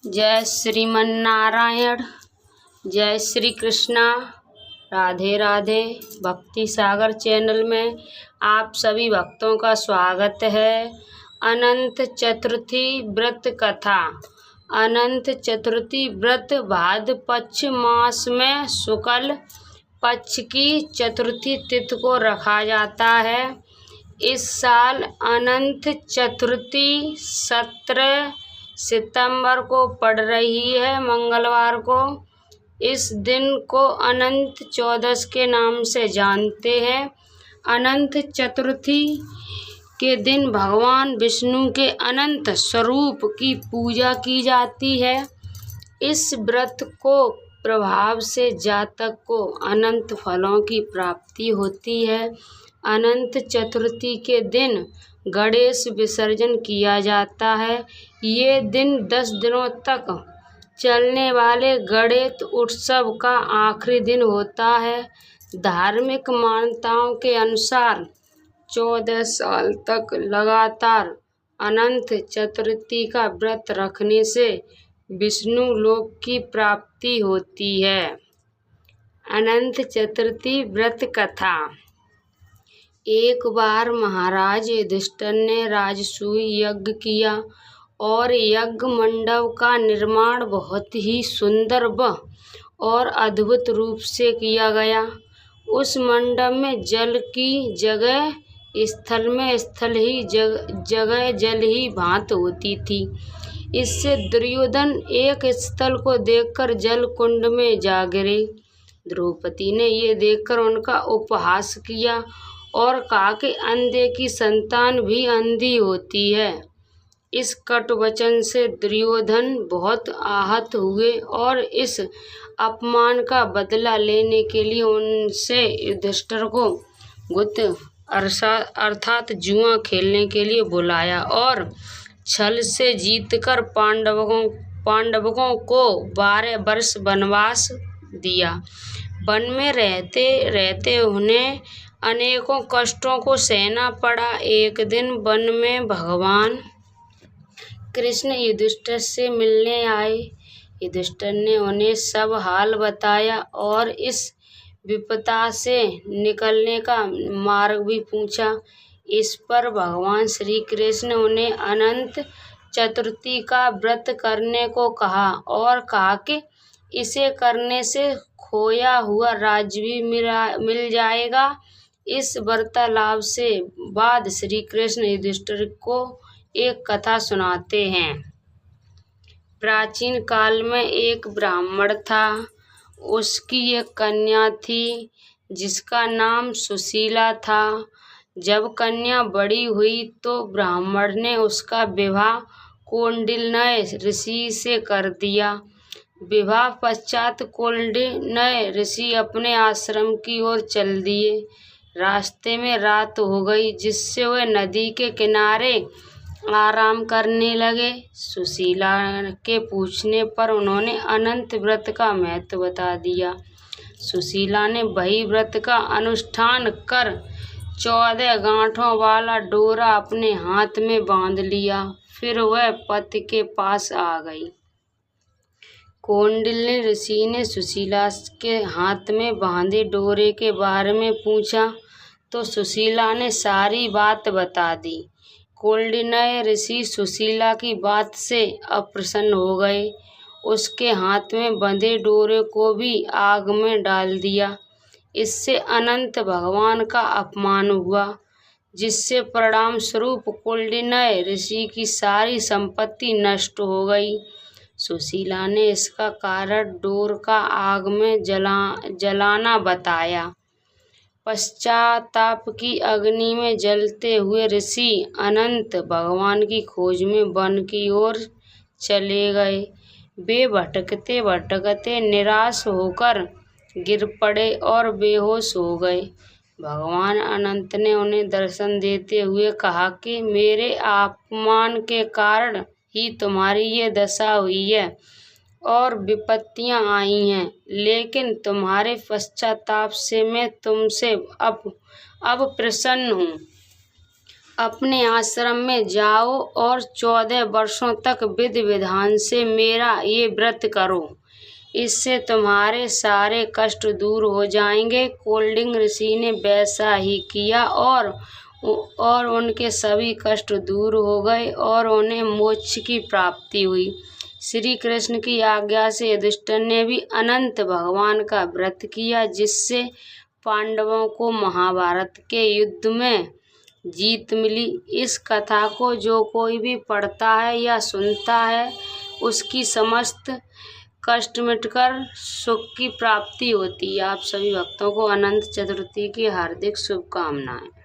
जय श्रीमन नारायण। जय श्री कृष्णा। राधे राधे। भक्ति सागर चैनल में आप सभी भक्तों का स्वागत है। अनंत चतुर्थी व्रत कथा। अनंत चतुर्थी व्रत भाद्र पक्ष मास में शुक्ल पक्ष की चतुर्थी तिथि को रखा जाता है। इस साल अनंत चतुर्थी 17 सितंबर को पड़ रही है, मंगलवार को। इस दिन को अनंत चौदस के नाम से जानते हैं। अनंत चतुर्थी के दिन भगवान विष्णु के अनंत स्वरूप की पूजा की जाती है। इस व्रत को प्रभाव से जातक को अनंत फलों की प्राप्ति होती है। अनंत चतुर्थी के दिन गणेश विसर्जन किया जाता है। ये दिन 10 दिनों तक चलने वाले गणेश उत्सव का आखिरी दिन होता है। धार्मिक मान्यताओं के अनुसार 14 साल तक लगातार अनंत चतुर्थी का व्रत रखने से विष्णु लोक की प्राप्ति होती है। अनंत चतुर्थी व्रत कथा। एक बार महाराज युधिष्ठिर ने राजसूय यज्ञ किया और यज्ञ मंडप का निर्माण बहुत ही सुंदर और अद्भुत रूप से किया गया। उस मंडप में जल की जगह स्थल में स्थल ही जगह जल ही भांत होती थी। इससे दुर्योधन एक स्थल को देखकर जल कुंड में जा गिरे। द्रौपदी ने ये देखकर उनका उपहास किया और कहा कि अंधे की संतान भी अंधी होती है। इस कटु वचन से दुर्योधन बहुत आहत हुए और इस अपमान का बदला लेने के लिए उनसे युधिष्ठिर को गुप्त अर्थात जुआ खेलने के लिए बुलाया और छल से जीतकर पांडवों को 12 वर्ष वनवास दिया। वन में रहते रहते उन्हें अनेकों कष्टों को सहना पड़ा। एक दिन वन में भगवान कृष्ण युधिष्ठिर से मिलने आए। युधिष्ठिर ने उन्हें सब हाल बताया और इस विपदा से निकलने का मार्ग भी पूछा। इस पर भगवान श्री कृष्ण ने उन्हें अनंत चतुर्थी का व्रत करने को कहा और कहा कि इसे करने से खोया हुआ राज्य भी मिल जाएगा। इस वार्तालाप से बाद श्री कृष्ण युधिष्ठिर को एक कथा सुनाते हैं। प्राचीन काल में एक ब्राह्मण था। उसकी एक कन्या थी जिसका नाम सुशीला था। जब कन्या बड़ी हुई तो ब्राह्मण ने उसका विवाह कौंडिन्य ऋषि से कर दिया। विवाह पश्चात कौंडिन्य ऋषि अपने आश्रम की ओर चल दिए। रास्ते में रात हो गई, जिससे वे नदी के किनारे आराम करने लगे। सुशीला के पूछने पर उन्होंने अनंत व्रत का महत्व बता दिया। सुशीला ने वही व्रत का अनुष्ठान कर 14 गांठों वाला डोरा अपने हाथ में बांध लिया। फिर वह पति के पास आ गई। कौंडिन्य ऋषि ने सुशीला के हाथ में बांधे डोरे के बारे में पूछा तो सुशीला ने सारी बात बता दी। कौंडिन्य ऋषि सुशीला की बात से अप्रसन्न हो गए। उसके हाथ में बंधे डोरे को भी आग में डाल दिया। इससे अनंत भगवान का अपमान हुआ, जिससे परिणाम स्वरूप कौंडिन्य ऋषि की सारी संपत्ति नष्ट हो गई। सुशीला ने इसका कारण डोर का आग में जलाना बताया। पश्चाताप की अग्नि में जलते हुए ऋषि अनंत भगवान की खोज में वन की ओर चले गए। वे भटकते भटकते निराश होकर गिर पड़े और बेहोश हो गए। भगवान अनंत ने उन्हें दर्शन देते हुए कहा कि मेरे अपमान के कारण ही तुम्हारी ये दशा हुई है और विपत्तियां आई हैं, लेकिन तुम्हारे पश्चाताप से मैं तुमसे अब प्रसन्न हूँ। अपने आश्रम में जाओ और 14 वर्षों तक विधि विधान से मेरा ये व्रत करो। इससे तुम्हारे सारे कष्ट दूर हो जाएंगे। कौंडिन्य ऋषि ने वैसा ही किया और उनके सभी कष्ट दूर हो गए और उन्हें मोक्ष की प्राप्ति हुई। श्री कृष्ण की आज्ञा से युधिष्ठिर ने भी अनंत भगवान का व्रत किया, जिससे पांडवों को महाभारत के युद्ध में जीत मिली। इस कथा को जो कोई भी पढ़ता है या सुनता है, उसकी समस्त कष्ट मिटकर सुख की प्राप्ति होती है। आप सभी भक्तों को अनंत चतुर्थी की हार्दिक शुभकामनाएं।